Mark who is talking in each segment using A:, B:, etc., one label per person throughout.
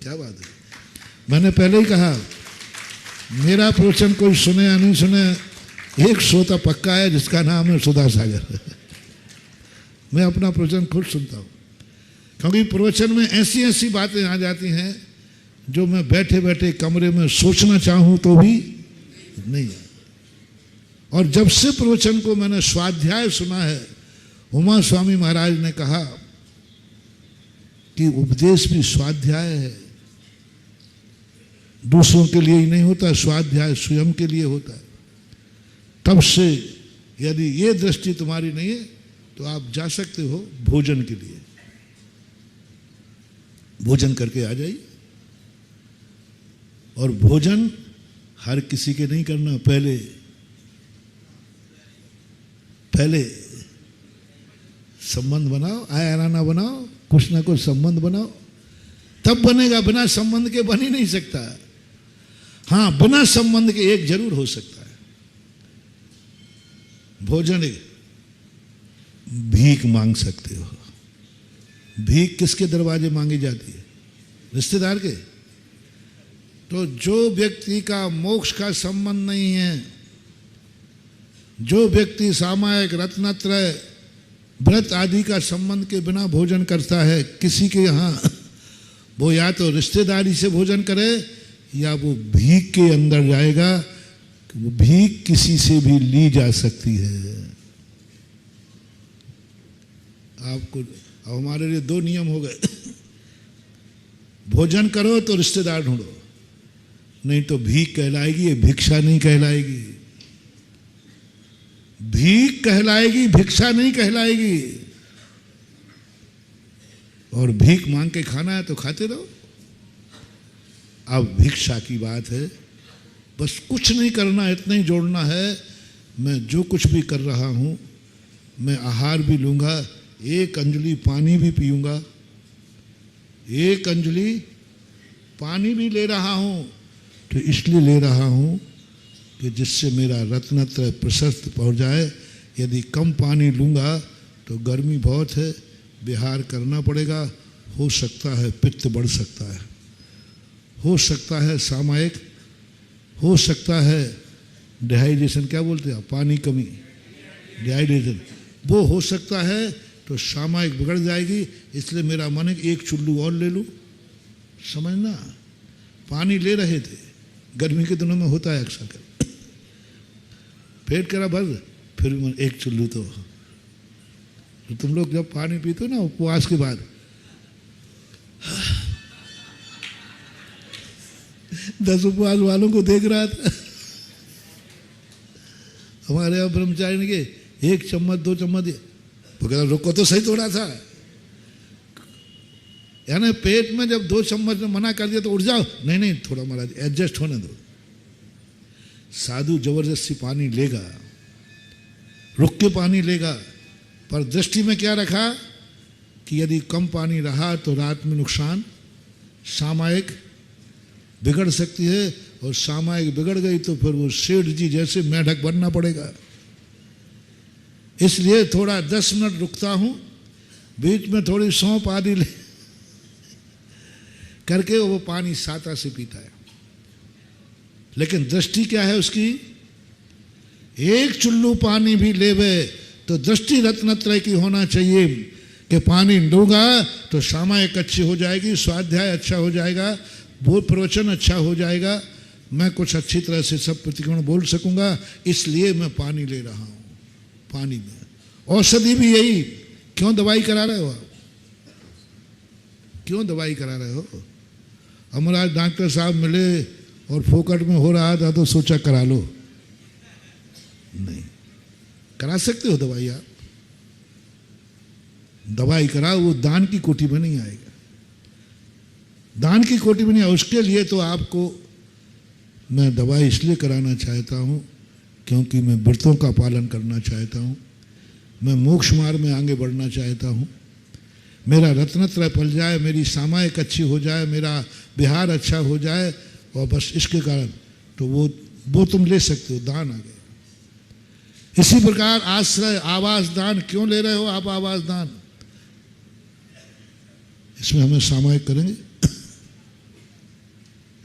A: क्या बात है। मैंने पहले ही कहा, मेरा प्रवचन कोई सुने या नहीं सुने, एक श्रोता पक्का है जिसका नाम है सुधा सागर। मैं अपना प्रवचन खुद सुनता हूँ, क्योंकि प्रवचन में ऐसी ऐसी बातें आ जाती हैं जो मैं बैठे बैठे कमरे में सोचना चाहूँ तो भी नहीं है। और जब से प्रवचन को मैंने स्वाध्याय सुना है, उमा स्वामी महाराज ने कहा कि उपदेश भी स्वाध्याय है, दूसरों के लिए ही नहीं होता, स्वाध्याय स्वयं के लिए होता है। तब से यदि ये दृष्टि तुम्हारी नहीं है तो आप जा सकते हो भोजन के लिए, भोजन करके आ जाइए। और भोजन हर किसी के नहीं करना, पहले संबंध बनाओ, आयाराना बनाओ, कुछ ना कुछ संबंध बनाओ, तब बनेगा। बिना संबंध के बन ही नहीं सकता। हाँ, बिना संबंध के एक जरूर हो सकता है, भोजन। भीख मांग सकते हो। भीख किसके दरवाजे मांगी जाती है? रिश्तेदार के। तो जो व्यक्ति का मोक्ष का संबंध नहीं है, जो व्यक्ति सामायिक रत्नत्रय व्रत आदि का संबंध के बिना भोजन करता है किसी के यहाँ, वो या तो रिश्तेदारी से भोजन करे या वो भीख के अंदर जाएगा। वो भीख किसी से भी ली जा सकती है। आपको अब हमारे लिए दो नियम हो गए, भोजन करो तो रिश्तेदार ढूंढो, नहीं तो भीख कहलाएगी, ये भिक्षा नहीं कहलाएगी। भीख कहलाएगी, भिक्षा नहीं कहलाएगी। और भीख मांग के खाना है तो खाते रहो। अब भिक्षा की बात है, बस कुछ नहीं करना, इतना ही जोड़ना है, मैं जो कुछ भी कर रहा हूं, मैं आहार भी लूंगा, एक अंजलि पानी भी पीऊंगा, एक अंजलि पानी भी ले रहा हूं तो इसलिए ले रहा हूं कि जिससे मेरा रत्नत्रय प्रशस्त पहुंच जाए। यदि कम पानी लूंगा तो गर्मी बहुत है, विहार करना पड़ेगा, हो सकता है पित्त बढ़ सकता है, हो सकता है सामायिक, हो सकता है डिहाइड्रेशन, क्या बोलते हैं पानी कमी, डिहाइड्रेशन, वो हो सकता है, तो सामायिक बिगड़ जाएगी। इसलिए मेरा मन है एक चुल्लू और ले लूँ। समझना, पानी ले रहे थे, गर्मी के दिनों में होता है अक्सर कर, पेट करा भर, फिर मन एक चुल्लू तो तुम लोग जब पानी पीते हो ना उपवास के बाद, 10 उपवास वालों को देख रहा था, हमारे यहाँ ब्रह्मचारी ने के 1 चम्मच 2 चम्मच दिए, वो कहता रुको तो सही थोड़ा था, यानी पेट में जब 2 चम्मच ने मना कर दिया तो उठ जाओ, नहीं नहीं थोड़ा महाराज एडजस्ट होने दो। साधु जबरदस्ती पानी लेगा, रुक के पानी लेगा, पर दृष्टि में क्या रखा कि यदि कम पानी रहा तो रात में नुकसान, सामायिक बिगड़ सकती है, और सामायिक बिगड़ गई तो फिर वो सेठ जी जैसे मेढक बनना पड़ेगा। इसलिए थोड़ा 10 मिनट रुकता हूं, बीच में थोड़ी सौंफ आदि ले करके वो पानी साता से पीता है। लेकिन दृष्टि क्या है उसकी, एक चुल्लू पानी भी लेवे तो दृष्टि रत्नत्रय की होना चाहिए कि पानी लूंगा तो सामायिक अच्छी हो जाएगी, स्वाध्याय अच्छा हो जाएगा, बोध प्रवचन अच्छा हो जाएगा, मैं कुछ अच्छी तरह से सब प्रतिक्रमण बोल सकूंगा, इसलिए मैं पानी ले रहा हूं। पानी में औषधि भी यही, क्यों दवाई करा रहे हो आप, क्यों दवाई करा रहे हो? हमारा डॉक्टर साहब मिले और फोकट में हो रहा था तो सोचा करा लो, नहीं करा सकते हो दवाई आप, दवाई कराओ, वो दान की कोटि में नहीं आएगा, दान की कोटि में नहीं आएगा। उसके लिए तो आपको मैं दवाई इसलिए कराना चाहता हूं क्योंकि मैं व्रतों का पालन करना चाहता हूं, मैं मोक्ष मार्ग में आगे बढ़ना चाहता हूं, मेरा रत्नत्रय पल जाए, मेरी सामायिक अच्छी हो जाए, मेरा विहार अच्छा हो जाए, और बस इसके कारण तो वो तुम ले सकते हो, दान आ गया। इसी प्रकार आश्रय आवास दान क्यों ले रहे हो आप? आवास दान इसमें हमें सामायिक करेंगे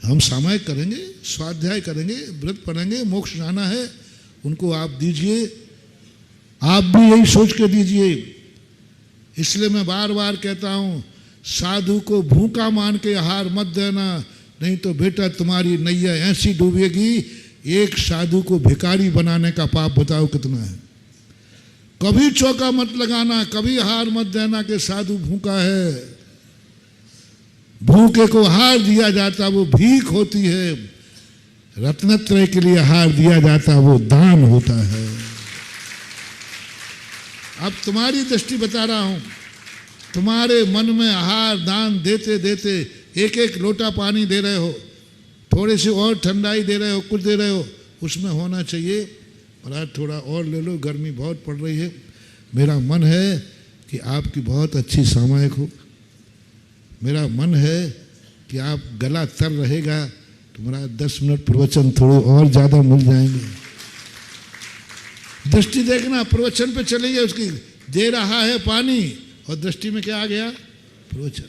A: हम सामायिक करेंगे, स्वाध्याय करेंगे, व्रत पढ़ेंगे, मोक्ष जाना है, उनको आप दीजिए, आप भी यही सोच के दीजिए। इसलिए मैं बार बार कहता हूँ, साधु को भूखा मान के आहार मत देना, नहीं तो बेटा तुम्हारी नैया ऐसी डूबेगी। एक साधु को भिखारी बनाने का पाप बताओ कितना है। कभी चौका मत लगाना, कभी आहार मत देना कि साधु भूखा है। भूखे को आहार दिया जाता वो भीख होती है, रत्नत्रय के लिए आहार दिया जाता वो दान होता है। अब तुम्हारी दृष्टि बता रहा हूं, तुम्हारे मन में आहार दान देते देते एक एक लोटा पानी दे रहे हो, थोड़े से और ठंडाई दे रहे हो, कुछ दे रहे हो, उसमें होना चाहिए महाराज थोड़ा और ले लो, गर्मी बहुत पड़ रही है। मेरा मन है कि आपकी बहुत अच्छी सामायिक हो, मेरा मन है कि आप गला तर रहेगा, तुम्हारा 10 मिनट प्रवचन थोड़े और ज़्यादा मिल जाएंगे। दृष्टि देखना, प्रवचन पे चलेंगे, उसकी दे रहा है पानी और दृष्टि में क्या आ गया? प्रवचन।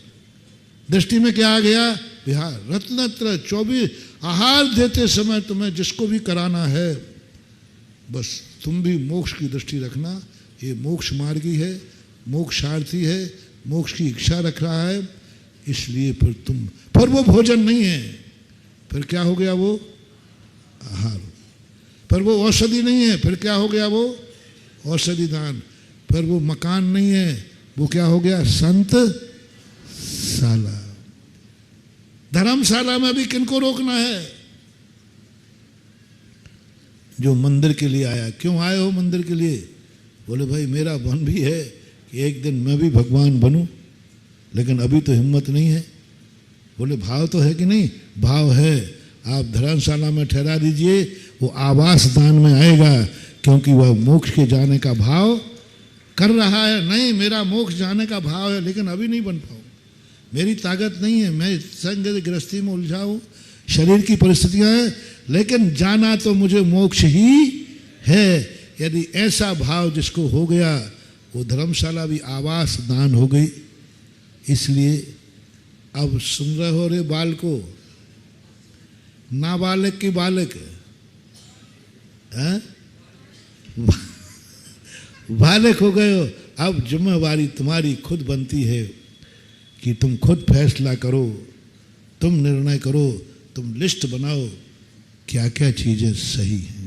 A: दृष्टि में क्या आ गया? विहार। रत्नत्र 24 आहार देते समय तुम्हें जिसको भी कराना है, बस तुम भी मोक्ष की दृष्टि रखना। ये मोक्ष मार्गी है, मोक्षार्थी है, मोक्ष की इच्छा रख रहा है, इसलिए फिर वो भोजन नहीं है, फिर क्या हो गया? वो आहार। फिर वो औषधि नहीं है, फिर क्या हो गया? वो औषधि दान। फिर वो मकान नहीं है, वो क्या हो गया? संत शाला। धर्मशाला में भी किनको रोकना है? जो मंदिर के लिए आया। क्यों आए हो मंदिर के लिए? बोले भाई मेरा मन भी है कि एक दिन मैं भी भगवान बनूं, लेकिन अभी तो हिम्मत नहीं है। बोले भाव तो है कि नहीं? भाव है। आप धर्मशाला में ठहरा दीजिए, वो आवास दान में आएगा, क्योंकि वह मोक्ष के जाने का भाव कर रहा है। नहीं, मेरा मोक्ष जाने का भाव है, लेकिन अभी नहीं बन पाऊँ, मेरी ताकत नहीं है, मैं संग गृहस्थी में उलझा हूँ, शरीर की परिस्थितियाँ हैं, लेकिन जाना तो मुझे मोक्ष ही है। यदि ऐसा भाव जिसको हो गया, वो धर्मशाला भी आवास दान हो गई। इसलिए अब सुन रहे हो रे बालको, नाबालक की बालक है, बालक हो गए हो। अब जिम्मेवारी तुम्हारी खुद बनती है कि तुम खुद फैसला करो, तुम निर्णय करो, तुम लिस्ट बनाओ क्या क्या चीज़ें सही हैं।